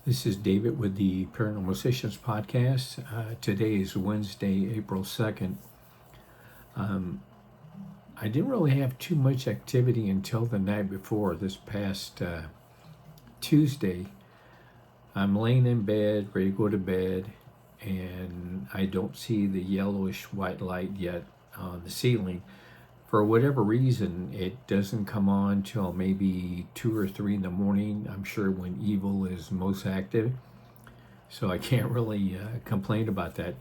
This is David with the Paranormal Sessions podcast. Today is Wednesday, April 2nd. I didn't really have too much activity until the night before, this past Tuesday. I'm laying in bed, ready to go to bed, and I don't see the yellowish-white light yet on the ceiling. For whatever reason, it doesn't come on till maybe 2 or 3 in the morning. I'm sure when evil is most active. So I can't really complain about that.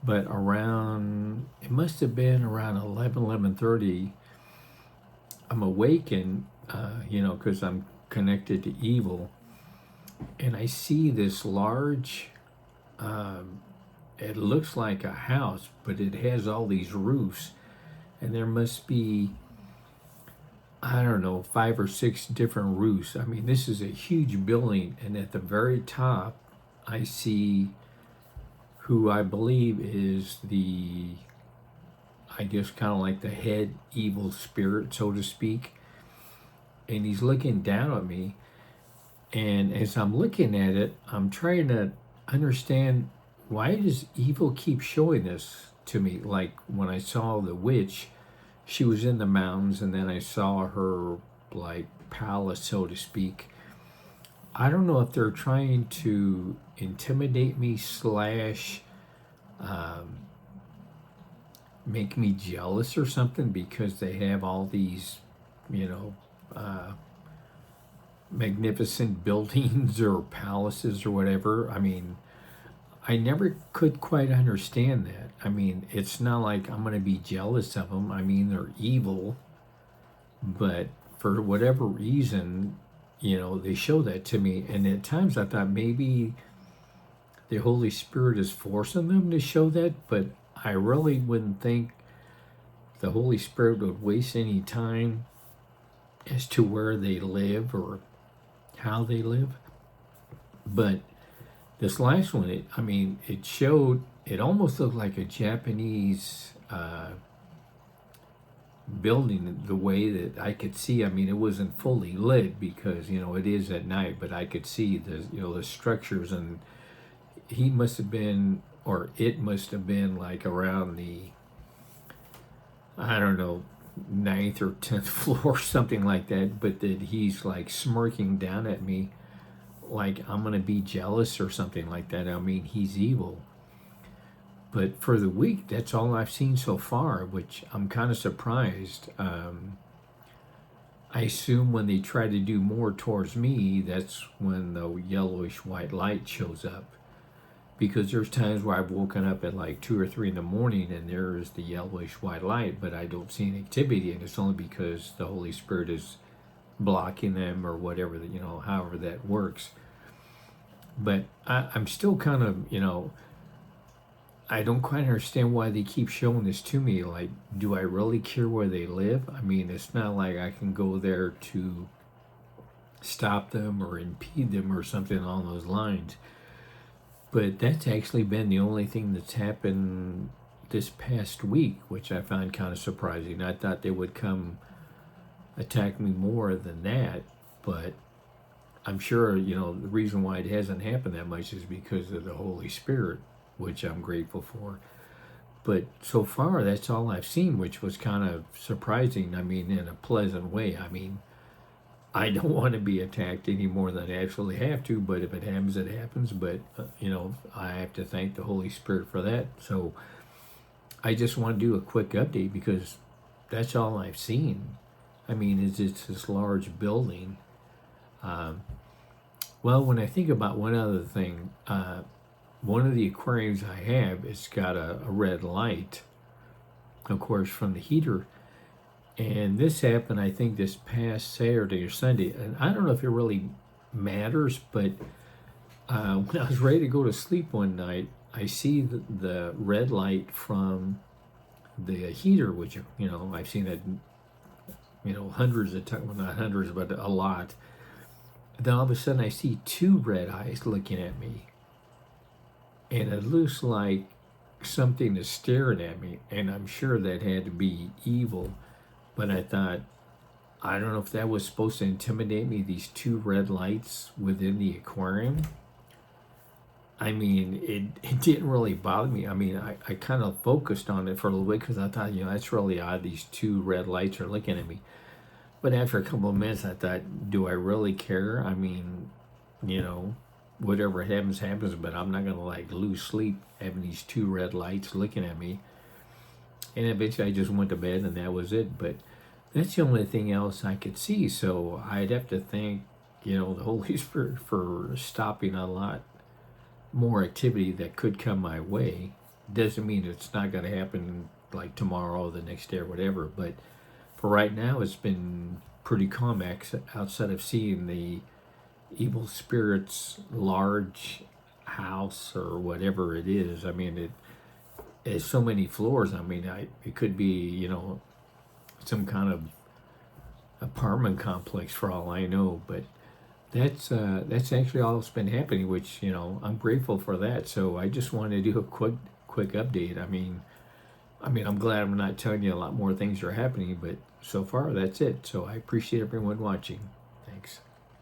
But it must have been around 11:30, I'm awakened, because I'm connected to evil. And I see this large, it looks like a house, but it has all these roofs. And there must be, I don't know, 5 or 6 different roofs. I mean, this is a huge building. And at the very top, I see who I believe is I guess kind of like the head evil spirit, so to speak. And he's looking down at me. And as I'm looking at it, I'm trying to understand, why does evil keep showing this to me? Like when I saw the witch, she was in the mountains, and then I saw her like palace, so to speak. I don't know if they're trying to intimidate me slash make me jealous or something, because they have all these, magnificent buildings or palaces or whatever. I mean, I never could quite understand that. I mean, it's not like I'm going to be jealous of them. I mean, they're evil, but for whatever reason, they show that to me. And at times I thought maybe the Holy Spirit is forcing them to show that, but I really wouldn't think the Holy Spirit would waste any time as to where they live or how they live. But this last one, it almost looked like a Japanese building, the way that I could see. I mean, it wasn't fully lit because, it is at night, but I could see the structures, and he must have been, or it must have been like around the, I don't know, 9th or 10th floor, something like that, but that he's like smirking down at me like I'm going to be jealous or something like that. I mean, he's evil. But for the week, that's all I've seen so far, which I'm kind of surprised. I assume when they try to do more towards me, that's when the yellowish-white light shows up. Because there's times where I've woken up at like 2 or 3 in the morning and there's the yellowish-white light, but I don't see any activity, and it's only because the Holy Spirit is blocking them or whatever, however that works. But I'm still kind of, I don't quite understand why they keep showing this to me. Like, do I really care where they live? I mean, it's not like I can go there to stop them or impede them or something along those lines. But that's actually been the only thing that's happened this past week, which I found kind of surprising. I thought they would come attack me more than that, but I'm sure, the reason why it hasn't happened that much is because of the Holy Spirit, which I'm grateful for. But so far, that's all I've seen, which was kind of surprising. I mean, in a pleasant way. I mean, I don't want to be attacked any more than I actually have to, but if it happens, it happens. But, I have to thank the Holy Spirit for that. So I just want to do a quick update because that's all I've seen. I mean, it's this large building. Well, when I think about one other thing, one of the aquariums I have, it's got a red light, of course, from the heater. And this happened, I think, this past Saturday or Sunday. And I don't know if it really matters, but when I was ready to go to sleep one night, I see the red light from the heater, which, I've seen it, hundreds of times, well, not hundreds, but a lot. Then all of a sudden I see 2 red eyes looking at me. And it looks like something is staring at me. And I'm sure that had to be evil. But I thought, I don't know if that was supposed to intimidate me, these 2 red lights within the aquarium. I mean, it didn't really bother me. I mean, I kind of focused on it for a little bit because I thought, that's really odd. These two red lights are looking at me. But after a couple of minutes, I thought, do I really care? I mean, you know, whatever happens, happens, but I'm not going to like lose sleep having these two red lights looking at me. And eventually I just went to bed and that was it. But that's the only thing else I could see. So I'd have to thank, the Holy Spirit for stopping a lot more activity that could come my way. Doesn't mean it's not going to happen like tomorrow or the next day or whatever. But for right now, it's been pretty calm outside of seeing the evil spirits large house or whatever it is. I mean, it has so many floors. I mean, it could be, some kind of apartment complex for all I know. But that's actually all that's been happening, which I'm grateful for that. So I just wanted to do a quick update. I mean, I'm glad I'm not telling you a lot more things are happening, but so far that's it. So I appreciate everyone watching.